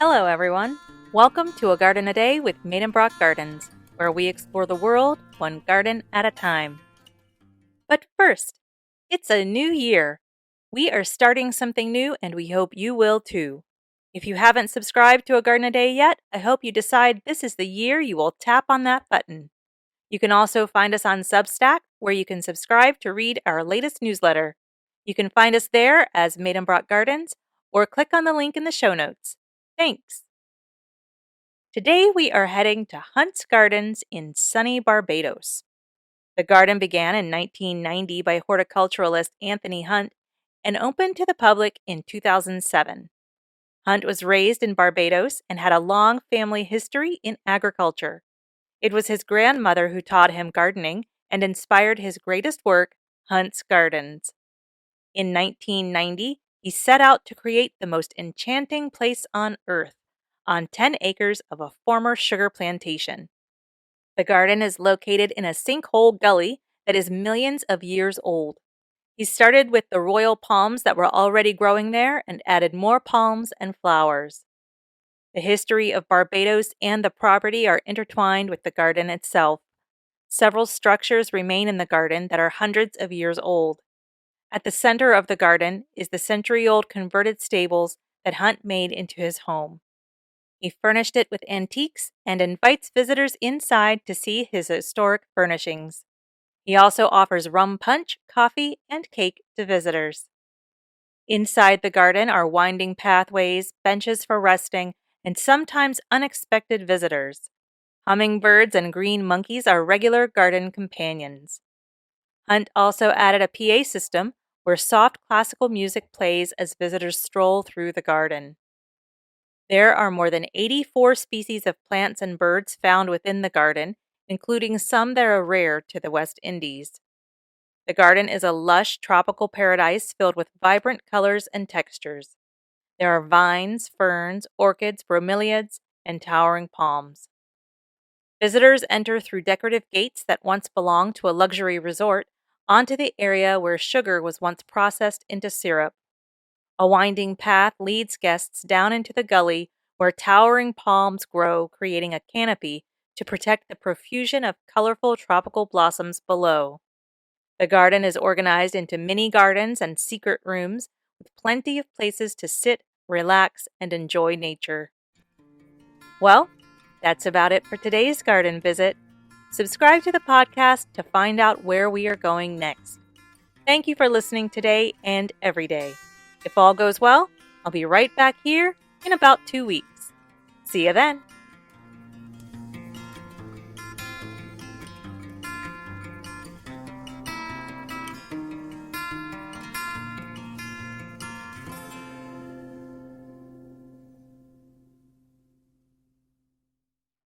Hello, everyone. Welcome to A Garden a Day with Maidenbrock Gardens, where we explore the world one garden at a time. But first, it's a new year. We are starting something new, and we hope you will too. If you haven't subscribed to A Garden a Day yet, I hope you decide this is the year you will tap on that button. You can also find us on Substack, where you can subscribe to read our latest newsletter. You can find us there as Maidenbrock Gardens, or click on the link in the show notes. Thanks! Today we are heading to Hunte's Gardens in sunny Barbados. The garden began in 1990 by horticulturalist Anthony Hunte and opened to the public in 2007. Hunte was raised in Barbados and had a long family history in agriculture. It was his grandmother who taught him gardening and inspired his greatest work, Hunte's Gardens. In 1990, he set out to create the most enchanting place on earth, on 10 acres of a former sugar plantation. The garden is located in a sinkhole gully that is millions of years old. He started with the royal palms that were already growing there and added more palms and flowers. The history of Barbados and the property are intertwined with the garden itself. Several structures remain in the garden that are hundreds of years old. At the center of the garden is the century-old converted stables that Hunte made into his home. He furnished it with antiques and invites visitors inside to see his historic furnishings. He also offers rum punch, coffee, and cake to visitors. Inside the garden are winding pathways, benches for resting, and sometimes unexpected visitors. Hummingbirds and green monkeys are regular garden companions. Hunte also added a PA system where soft classical music plays as visitors stroll through the garden. There are more than 84 species of plants and birds found within the garden, including some that are rare to the West Indies. The garden is a lush tropical paradise filled with vibrant colors and textures. There are vines, ferns, orchids, bromeliads, and towering palms. Visitors enter through decorative gates that once belonged to a luxury resort onto the area where sugar was once processed into syrup. A winding path leads guests down into the gully where towering palms grow, creating a canopy to protect the profusion of colorful tropical blossoms below. The garden is organized into mini gardens and secret rooms with plenty of places to sit, relax, and enjoy nature. Well, that's about it for today's garden visit. Subscribe to the podcast to find out where we are going next. Thank you for listening today and every day. If all goes well, I'll be right back here in about 2 weeks. See you then.